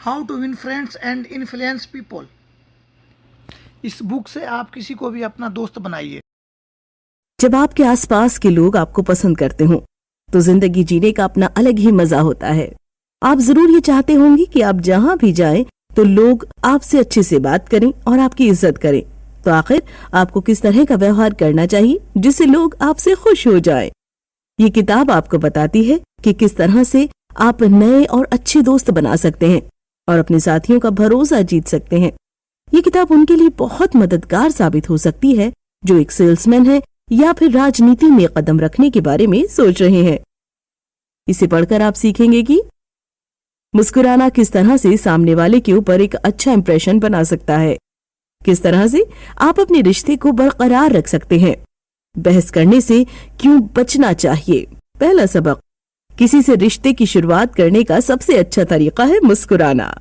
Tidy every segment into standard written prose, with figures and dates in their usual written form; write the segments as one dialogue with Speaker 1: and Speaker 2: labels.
Speaker 1: How to win friends and influence people. इस book से आप किसी को भी अपना दोस्त बनाइए।
Speaker 2: जब आपके आसपास के लोग आपको पसंद करते हों तो जिंदगी जीने का अपना अलग ही मजा होता है। आप जरूर ये चाहते होंगे कि आप जहां भी जाएं तो लोग आपसे अच्छे से बात करें और आपकी इज्जत करें। तो आखिर आपको किस तरह का व्यवहार करना चाहिए जिससे लोग आपसे खुश हो जाएं? ये किताब आपको बताती है कि किस तरह से आप नए और अच्छे दोस्त बना सकते हैं और अपने साथियों का भरोसा जीत सकते हैं। ये किताब उनके लिए बहुत मददगार साबित हो सकती है जो एक सेल्समैन है या फिर राजनीति में कदम रखने के बारे में सोच रहे हैं। इसे पढ़कर आप सीखेंगे कि मुस्कुराना किस तरह से सामने वाले के ऊपर एक अच्छा इंप्रेशन बना सकता है, किस तरह से आप अपने रिश्ते को बरकरार रख सकते हैं, बहस करने से क्यों बचना चाहिए। पहला सबक, किसी से रिश्ते की शुरुआत करने का सबसे अच्छा तरीका है मुस्कुराना।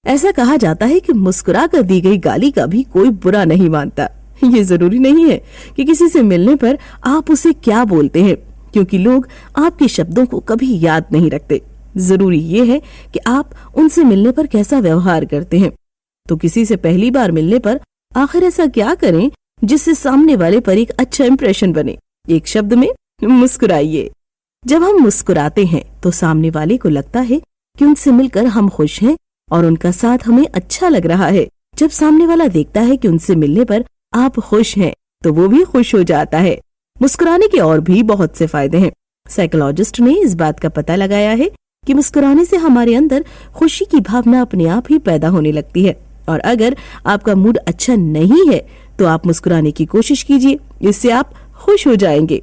Speaker 2: ऐसा कहा जाता है कि मुस्कुरा कर दी गई गाली का भी कोई बुरा नहीं मानता। ये जरूरी नहीं है कि किसी से मिलने पर आप उसे क्या बोलते हैं, क्योंकि लोग आपके शब्दों को कभी याद नहीं रखते। जरूरी ये है कि आप उनसे मिलने पर कैसा व्यवहार करते हैं। तो किसी से पहली बार मिलने पर आखिर ऐसा क्या करें जिससे सामने वाले पर एक अच्छा इंप्रेशन बने। एक शब्द में, मुस्कुराइए। जब हम मुस्कुराते हैं तो सामने वाले को लगता है कि उनसे मिलकर हम खुश हैं और उनका साथ हमें अच्छा लग रहा है। जब सामने वाला देखता है कि उनसे मिलने पर आप खुश हैं तो वो भी खुश हो जाता है। मुस्कुराने के और भी बहुत से फायदे हैं। साइकोलॉजिस्ट ने इस बात का पता लगाया है कि मुस्कुराने से हमारे अंदर खुशी की भावना अपने आप ही पैदा होने लगती है। और अगर आपका मूड अच्छा नहीं है तो आप मुस्कुराने की कोशिश कीजिए, इससे आप खुश हो जाएंगे।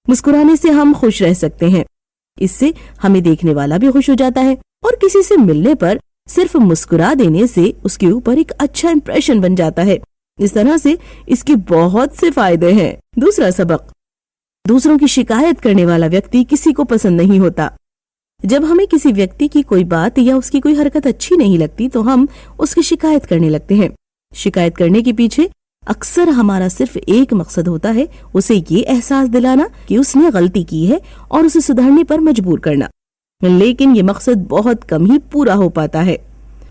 Speaker 2: मुस्कुराने से हम खुश रह सकते हैं, इससे हमें देखने वाला भी खुश हो जाता है और किसी से मिलने पर सिर्फ मुस्कुरा देने से उसके ऊपर एक अच्छा इंप्रेशन बन जाता है। इस तरह से इसके बहुत से फायदे हैं। दूसरा सबक, दूसरों की शिकायत करने वाला व्यक्ति किसी को पसंद नहीं होता। जब हमें किसी व्यक्ति की कोई बात या उसकी कोई हरकत अच्छी नहीं लगती तो हम उसकी शिकायत करने लगते हैं। शिकायत करने के पीछे अक्सर हमारा सिर्फ एक मकसद होता है, उसे ये एहसास दिलाना कि उसने गलती की है और उसे सुधरने पर मजबूर करना। लेकिन ये मकसद बहुत कम ही पूरा हो पाता है।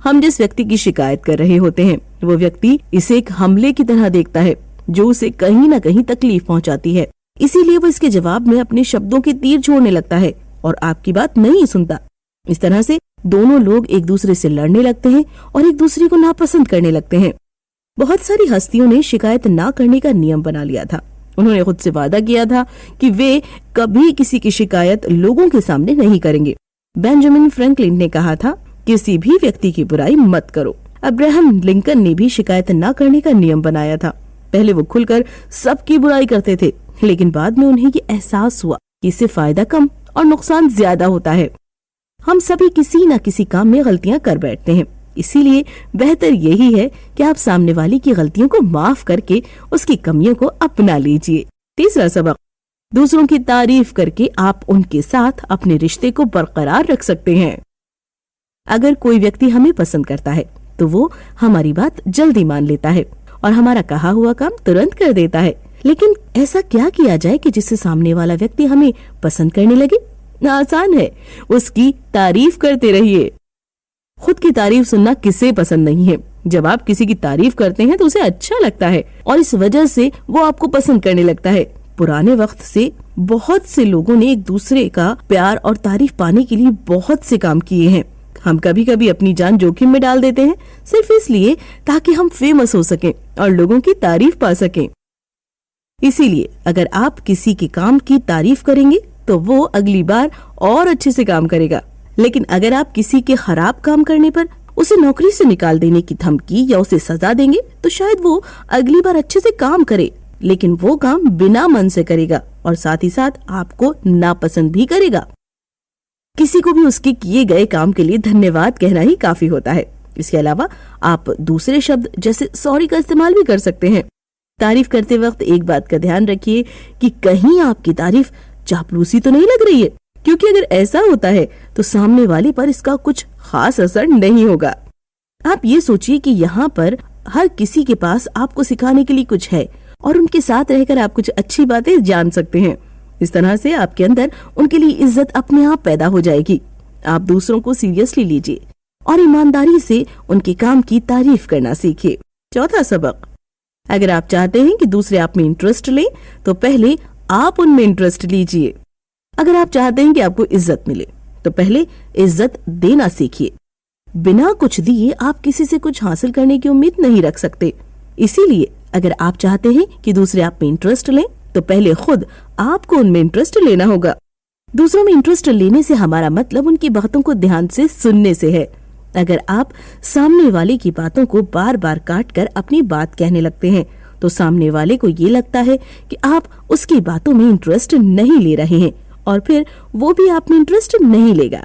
Speaker 2: हम जिस व्यक्ति की शिकायत कर रहे होते हैं वो व्यक्ति इसे एक हमले की तरह देखता है जो उसे कहीं न कहीं तकलीफ पहुंचाती है। इसीलिए वो इसके जवाब में अपने शब्दों के तीर छोड़ने लगता है और आपकी बात नहीं सुनता। इस तरह से दोनों लोग एक दूसरे से लड़ने लगते हैं और एक दूसरे को नापसंद करने लगते हैं। बहुत सारी हस्तियों ने शिकायत ना करने का नियम बना लिया था। उन्होंने खुद से वादा किया था कि वे कभी किसी की शिकायत लोगों के सामने नहीं करेंगे। बेंजामिन फ्रैंकलिन ने कहा था, किसी भी व्यक्ति की बुराई मत करो। अब्राहम लिंकन ने भी शिकायत ना करने का नियम बनाया था। पहले वो खुलकर सबकी बुराई करते थे, लेकिन बाद में उन्हें ये एहसास हुआ कि इससे फायदा कम और नुकसान ज्यादा होता है। हम सभी किसी न किसी काम में गलतियां कर बैठते हैं, इसीलिए बेहतर यही है कि आप सामने वाले की गलतियों को माफ करके उसकी कमियों को अपना लीजिए। तीसरा सबक, दूसरों की तारीफ करके आप उनके साथ अपने रिश्ते को बरकरार रख सकते हैं। अगर कोई व्यक्ति हमें पसंद करता है तो वो हमारी बात जल्दी मान लेता है और हमारा कहा हुआ काम तुरंत कर देता है। लेकिन ऐसा क्या किया जाए कि जिससे सामने वाला व्यक्ति हमें पसंद करने लगे? आसान है, उसकी तारीफ करते रहिए। खुद की तारीफ सुनना किसे पसंद नहीं है। जब आप किसी की तारीफ करते हैं तो उसे अच्छा लगता है और इस वजह से वो आपको पसंद करने लगता है। पुराने वक्त से बहुत से लोगों ने एक दूसरे का प्यार और तारीफ पाने के लिए बहुत से काम किए हैं। हम कभी कभी अपनी जान जोखिम में डाल देते हैं सिर्फ इसलिए ताकि हम फेमस हो सकें और लोगों की तारीफ पा सकें। इसीलिए अगर आप किसी के काम की तारीफ करेंगे तो वो अगली बार और अच्छे से काम करेगा। लेकिन अगर आप किसी के खराब काम करने पर उसे नौकरी से निकाल देने की धमकी या उसे सजा देंगे तो शायद वो अगली बार अच्छे से काम करे, लेकिन वो काम बिना मन से करेगा और साथ ही साथ आपको नापसंद भी करेगा। किसी को भी उसके किए गए काम के लिए धन्यवाद कहना ही काफी होता है। इसके अलावा आप दूसरे शब्द जैसे सॉरी का इस्तेमाल भी कर सकते हैं। तारीफ करते वक्त एक बात का ध्यान रखिए कि कहीं आपकी तारीफ चापलूसी तो नहीं लग रही है, क्योंकि अगर ऐसा होता है तो सामने वाले पर इसका कुछ खास असर नहीं होगा। आप ये सोचिए कि यहाँ पर हर किसी के पास आपको सिखाने के लिए कुछ है और उनके साथ रहकर आप कुछ अच्छी बातें जान सकते हैं। इस तरह से आपके अंदर उनके लिए इज्जत अपने आप पैदा हो जाएगी। आप दूसरों को सीरियसली लीजिए और ईमानदारी से उनके काम की तारीफ करना सीखिए। चौथा सबक, अगर आप चाहते हैं कि दूसरे आप में इंटरेस्ट लें तो पहले आप उनमें इंटरेस्ट लीजिए। अगर आप चाहते हैं कि आपको इज्जत मिले तो पहले इज्जत देना सीखिए। बिना कुछ दिए आप किसी से कुछ हासिल करने की उम्मीद नहीं रख सकते। इसीलिए अगर आप चाहते हैं कि दूसरे आप में इंटरेस्ट लें तो पहले खुद आपको उनमें इंटरेस्ट लेना होगा। दूसरों में इंटरेस्ट लेने से हमारा मतलब उनकी बातों को ध्यान से सुनने से है। अगर आप सामने वाले की बातों को बार बार काट कर अपनी बात कहने लगते हैं तो सामने वाले को ये लगता है कि आप उसकी बातों में इंटरेस्ट नहीं ले रहे हैं और फिर वो भी आप में इंटरेस्ट नहीं लेगा।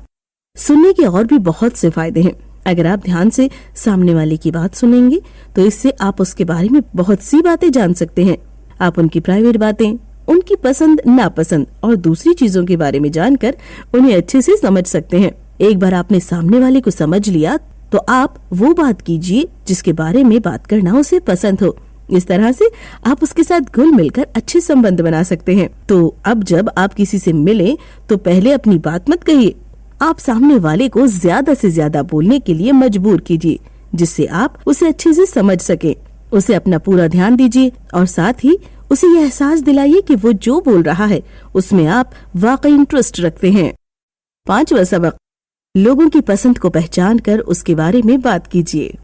Speaker 2: सुनने के और भी बहुत से फायदे हैं। अगर आप ध्यान से सामने वाले की बात सुनेंगे तो इससे आप उसके बारे में बहुत सी बातें जान सकते हैं। आप उनकी प्राइवेट बातें, उनकी पसंद नापसंद और दूसरी चीजों के बारे में जानकर उन्हें अच्छे से समझ सकते हैं। एक बार आपने सामने वाले को समझ लिया तो आप वो बात कीजिए जिसके बारे में बात करना उसे पसंद हो। इस तरह से आप उसके साथ घुल मिलकर अच्छे संबंध बना सकते हैं। तो अब जब आप किसी से मिले तो पहले अपनी बात मत कहिए, आप सामने वाले को ज्यादा से ज्यादा बोलने के लिए मजबूर कीजिए जिससे आप उसे अच्छे से समझ सके। उसे अपना पूरा ध्यान दीजिए और साथ ही उसे यह एहसास दिलाइए कि वो जो बोल रहा है उसमें आप वाकई इंटरेस्ट रखते हैं। पांचवा सबक, लोगों की पसंद को पहचान कर उसके बारे में बात कीजिए।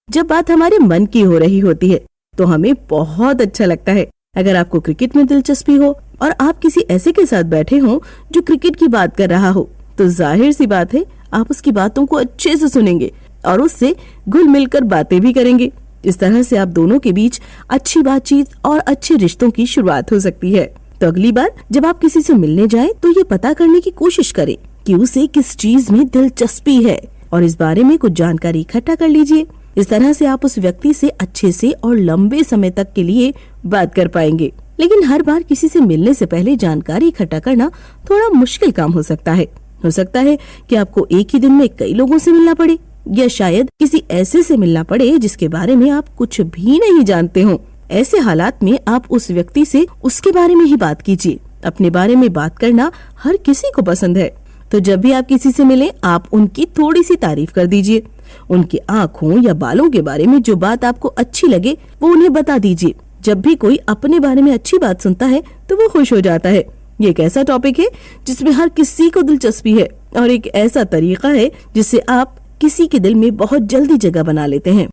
Speaker 2: जब बात हमारे मन की हो रही होती है तो हमें बहुत अच्छा लगता है। अगर आपको क्रिकेट में दिलचस्पी हो और आप किसी ऐसे के साथ बैठे हों जो क्रिकेट की बात कर रहा हो तो जाहिर सी बात है आप उसकी बातों को अच्छे से सुनेंगे और उससे घुल मिलकर बातें भी करेंगे। इस तरह से आप दोनों के बीच अच्छी बातचीत और अच्छे रिश्तों की शुरुआत हो सकती है। तो अगली बार जब आप किसी से मिलने जाएं तो ये पता करने की कोशिश करें कि उसे किस चीज में दिलचस्पी है और इस बारे में कुछ जानकारी इकट्ठा कर लीजिए। इस तरह से आप उस व्यक्ति से अच्छे से और लंबे समय तक के लिए बात कर पाएंगे। लेकिन हर बार किसी से मिलने से पहले जानकारी इकट्ठा करना थोड़ा मुश्किल काम हो सकता है। हो सकता है कि आपको एक ही दिन में कई लोगों से मिलना पड़े या शायद किसी ऐसे से मिलना पड़े जिसके बारे में आप कुछ भी नहीं जानते हो। ऐसे हालात में आप उस व्यक्ति से उसके बारे में ही बात कीजिए। अपने बारे में बात करना हर किसी को पसंद है, तो जब भी आप किसी से मिलें आप उनकी थोड़ी सी तारीफ कर दीजिए। उनकी आँखों या बालों के बारे में जो बात आपको अच्छी लगे वो उन्हें बता दीजिए। जब भी कोई अपने बारे में अच्छी बात सुनता है तो वो खुश हो जाता है। ये एक ऐसा टॉपिक है जिसमें हर किसी को दिलचस्पी है और एक ऐसा तरीका है जिससे आप किसी के दिल में बहुत जल्दी जगह बना लेते हैं।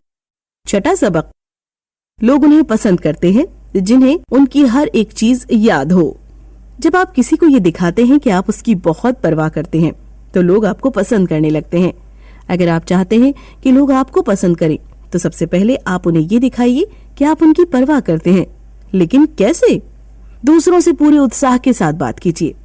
Speaker 2: छठा सबक, लोग उन्हें पसंद करते हैं जिन्हें उनकी हर एक चीज याद हो। जब आप किसी को ये दिखाते हैं कि आप उसकी बहुत परवाह करते हैं तो लोग आपको पसंद करने लगते हैं। अगर आप चाहते हैं कि लोग आपको पसंद करें तो सबसे पहले आप उन्हें ये दिखाइए कि आप उनकी परवाह करते हैं। लेकिन कैसे? दूसरों से पूरे उत्साह के साथ बात कीजिए।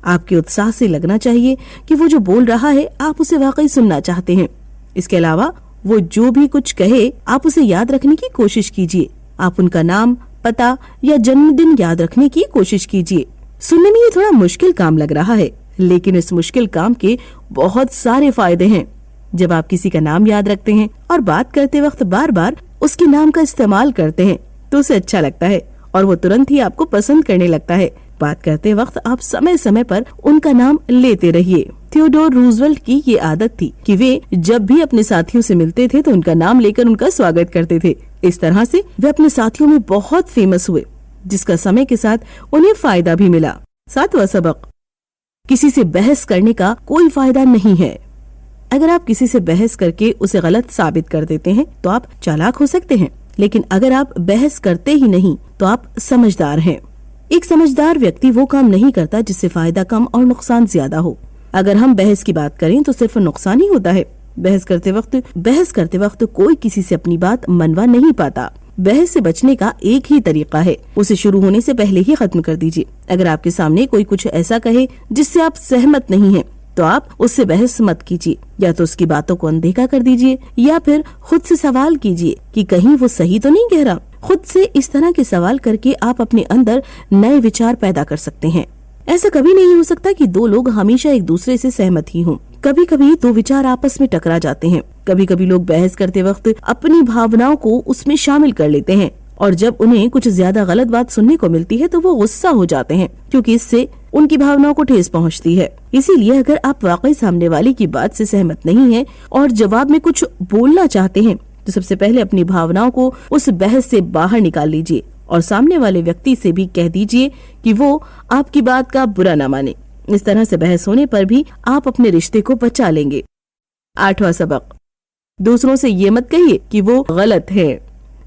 Speaker 2: आपके उत्साह से लगना चाहिए कि वो जो बोल रहा है आप उसे वाकई सुनना चाहते हैं। इसके अलावा वो जो भी कुछ कहे आप उसे याद रखने की कोशिश कीजिए। आप उनका नाम, पता या जन्मदिन याद रखने की कोशिश कीजिए। सुनने में ये थोड़ा मुश्किल काम लग रहा है लेकिन इस मुश्किल काम के बहुत सारे फायदे हैं। जब आप किसी का नाम याद रखते हैं और बात करते वक्त बार बार उसके नाम का इस्तेमाल करते हैं तो उसे अच्छा लगता है और वो तुरंत ही आपको पसंद करने लगता है। बात करते वक्त आप समय समय पर उनका नाम लेते रहिए। थियोडोर रूजवेल्ट की ये आदत थी कि वे जब भी अपने साथियों से मिलते थे तो उनका नाम लेकर उनका स्वागत करते थे। इस तरह से वे अपने साथियों में बहुत फेमस हुए जिसका समय के साथ उन्हें फायदा भी मिला। सातवां सबक, किसी से बहस करने का कोई फायदा नहीं है। अगर आप किसी से बहस करके उसे गलत साबित कर देते हैं तो आप चालाक हो सकते हैं, लेकिन अगर आप बहस करते ही नहीं तो आप समझदार हैं। एक समझदार व्यक्ति वो काम नहीं करता जिससे फायदा कम और नुकसान ज्यादा हो। अगर हम बहस की बात करें तो सिर्फ नुकसान ही होता है। बहस करते वक्त कोई किसी से अपनी बात मनवा नहीं पाता। बहस से बचने का एक ही तरीका है, उसे शुरू होने से पहले ही खत्म कर दीजिए। अगर आपके सामने कोई कुछ ऐसा कहे जिससे आप सहमत नहीं हैं, तो आप उससे बहस मत कीजिए। या तो उसकी बातों को अनदेखा कर दीजिए या फिर खुद से सवाल कीजिए कि कहीं वो सही तो नहीं कह रहा। खुद से इस तरह के सवाल करके आप अपने अंदर नए विचार पैदा कर सकते हैं। ऐसा कभी नहीं हो सकता कि दो लोग हमेशा एक दूसरे से सहमत ही हों। कभी कभी दो विचार आपस में टकरा जाते हैं। कभी कभी लोग बहस करते वक्त अपनी भावनाओं को उसमें शामिल कर लेते हैं और जब उन्हें कुछ ज्यादा गलत बात सुनने को मिलती है तो वो गुस्सा हो जाते हैं, क्योंकि इससे उनकी भावनाओं को ठेस पहुंचती है। इसीलिए अगर आप वाकई सामने वाले की बात से सहमत नहीं हैं और जवाब में कुछ बोलना चाहते हैं तो सबसे पहले अपनी भावनाओं को उस बहस से बाहर निकाल लीजिए और सामने वाले व्यक्ति से भी कह दीजिए कि वो आपकी बात का बुरा न माने। इस तरह से बहस होने पर भी आप अपने रिश्ते को बचा लेंगे। 8वां सबक, दूसरों से ये मत कहिए कि वो गलत है।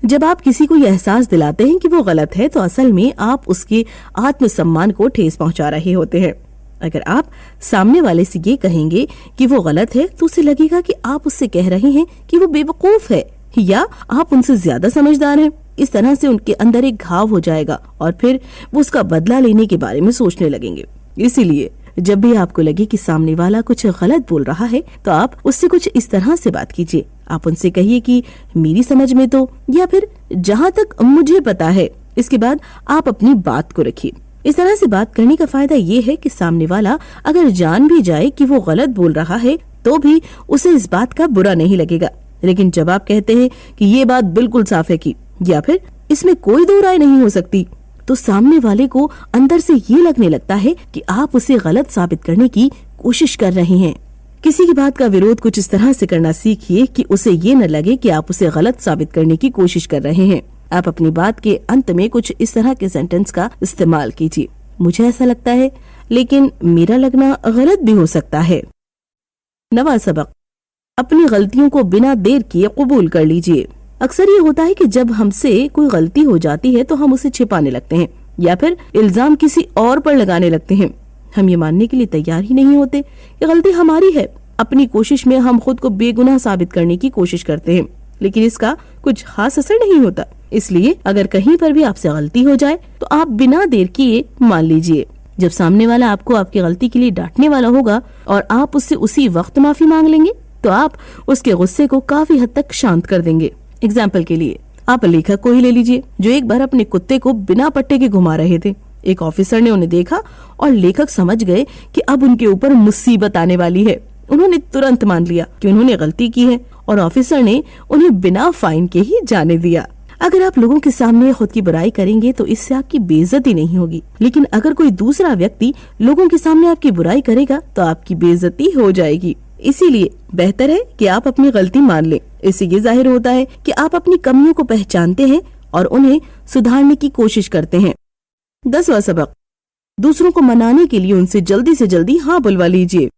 Speaker 2: जब आप किसी को यह एहसास दिलाते हैं कि वो गलत है तो असल में आप उसके आत्मसम्मान को ठेस पहुंचा रहे होते हैं। अगर आप सामने वाले से ये कहेंगे कि वो गलत है तो उसे लगेगा कि आप उससे कह रहे हैं कि वो बेवकूफ है या आप उनसे ज्यादा समझदार हैं। इस तरह से उनके अंदर एक घाव हो जाएगा और फिर वो उसका बदला लेने के बारे में सोचने लगेंगे। इसीलिए जब भी आपको लगे कि सामने वाला कुछ गलत बोल रहा है तो आप उससे कुछ इस तरह से बात कीजिए। आप उनसे कहिए कि मेरी समझ में तो, या फिर जहाँ तक मुझे पता है। इसके बाद आप अपनी बात को रखिए। इस तरह से बात करने का फायदा ये है कि सामने वाला अगर जान भी जाए कि वो गलत बोल रहा है तो भी उसे इस बात का बुरा नहीं लगेगा। लेकिन जब आप कहते हैं कि ये बात बिल्कुल साफ है कि, या फिर इसमें कोई दो राय नहीं हो सकती, तो सामने वाले को अंदर से ये लगने लगता है कि आप उसे गलत साबित करने की कोशिश कर रहे हैं। किसी की बात का विरोध कुछ इस तरह से करना सीखिए कि उसे ये न लगे कि आप उसे गलत साबित करने की कोशिश कर रहे हैं। आप अपनी बात के अंत में कुछ इस तरह के सेंटेंस का इस्तेमाल कीजिए। मुझे ऐसा लगता है, लेकिन मेरा लगना गलत भी हो सकता है। 9वां सबक, अपनी गलतियों को बिना देर किए कबूल कर लीजिए। अक्सर ये होता है कि जब हमसे कोई गलती हो जाती है तो हम उसे छिपाने लगते हैं या फिर इल्जाम किसी और पर लगाने लगते हैं। हम ये मानने के लिए तैयार ही नहीं होते कि गलती हमारी है। अपनी कोशिश में हम खुद को बेगुनाह साबित करने की कोशिश करते हैं, लेकिन इसका कुछ खास असर नहीं होता। इसलिए अगर कहीं पर भी आपसे गलती हो जाए तो आप बिना देर किए मान लीजिए। जब सामने वाला आपको आपकी गलती के लिए डांटने वाला होगा और आप उससे उसी वक्त माफी मांग लेंगे तो आप उसके गुस्से को काफी हद तक शांत कर देंगे। एग्जाम्पल के लिए आप लेखक को ही ले लीजिए, जो एक बार अपने कुत्ते को बिना पट्टे के घुमा रहे थे। एक ऑफिसर ने उन्हें देखा और लेखक समझ गए कि अब उनके ऊपर मुसीबत आने वाली है। उन्होंने तुरंत मान लिया कि उन्होंने गलती की है और ऑफिसर ने उन्हें बिना फाइन के ही जाने दिया। अगर आप लोगों के सामने खुद की बुराई करेंगे तो इससे आपकी बेइज्जती नहीं होगी, लेकिन अगर कोई दूसरा व्यक्ति लोगों के सामने आपकी बुराई करेगा तो आपकी बेइज्जती हो जाएगी। इसीलिए बेहतर है कि आप अपनी गलती मान लें। इससे ये जाहिर होता है कि आप अपनी कमियों को पहचानते हैं और उन्हें सुधारने की कोशिश करते हैं। 10वां सबक, दूसरों को मनाने के लिए उनसे जल्दी से जल्दी हाँ बुलवा लीजिए।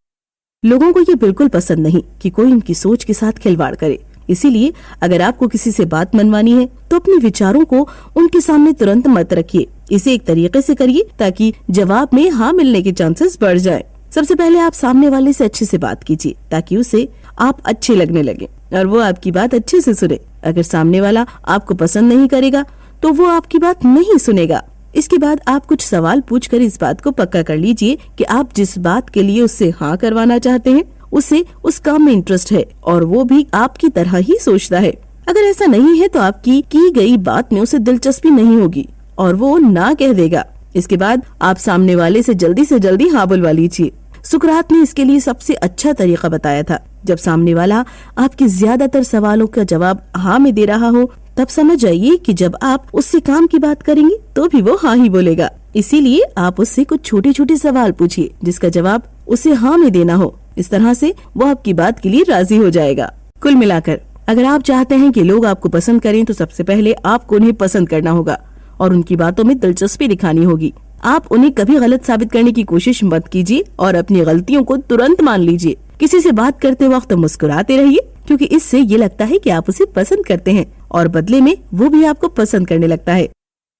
Speaker 2: लोगों को ये बिल्कुल पसंद नहीं कि कोई उनकी सोच के साथ खिलवाड़ करे। इसीलिए अगर आपको किसी से बात मनवानी है तो अपने विचारों को उनके सामने तुरंत मत रखिए। इसे एक तरीके से करिए ताकि जवाब में हाँ मिलने के चांसेस बढ़ जाएं। सबसे पहले आप सामने वाले से अच्छे से बात कीजिए ताकि उसे आप अच्छे लगने लगे और वो आपकी बात अच्छे से सुने। अगर सामने वाला आपको पसंद नहीं करेगा तो वो आपकी बात नहीं सुनेगा। इसके बाद आप कुछ सवाल पूछकर इस बात को पक्का कर लीजिए कि आप जिस बात के लिए उससे हाँ करवाना चाहते हैं उसे उस काम में इंटरेस्ट है और वो भी आपकी तरह ही सोचता है। अगर ऐसा नहीं है तो आपकी की गई बात में उसे दिलचस्पी नहीं होगी और वो ना कह देगा। इसके बाद आप सामने वाले से जल्दी हाँ बुलवा लीजिए। सुकरात ने इसके लिए सबसे अच्छा तरीका बताया था। जब सामने वाला आपके ज्यादातर सवालों का जवाब हाँ में दे रहा हो तब समझ जाइए कि जब आप उससे काम की बात करेंगे तो भी वो हाँ ही बोलेगा। इसीलिए आप उससे कुछ छोटे छोटे सवाल पूछिए जिसका जवाब उसे हाँ में देना हो। इस तरह से वो आपकी बात के लिए राजी हो जाएगा। कुल मिलाकर अगर आप चाहते हैं कि लोग आपको पसंद करें तो सबसे पहले आपको उन्हें पसंद करना होगा और उनकी बातों में दिलचस्पी दिखानी होगी। आप उन्हें कभी गलत साबित करने की कोशिश मत कीजिए और अपनी गलतियों को तुरंत मान लीजिए। किसी से बात करते वक्त मुस्कुराते रहिए क्योंकि इससे ये लगता है कि आप उसे पसंद करते हैं और बदले में वो भी आपको पसंद करने लगता है।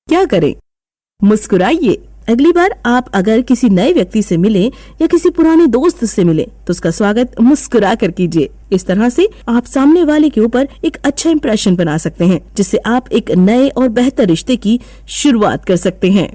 Speaker 2: क्या करें? मुस्कुराइए। अगली बार आप अगर किसी नए व्यक्ति से मिलें या किसी पुराने दोस्त से मिलें तो उसका स्वागत मुस्कुरा कर कीजिए। इस तरह से आप सामने वाले के ऊपर एक अच्छा इंप्रेशन बना सकते हैं जिससे आप एक नए और बेहतर रिश्ते की शुरुआत कर सकते हैं।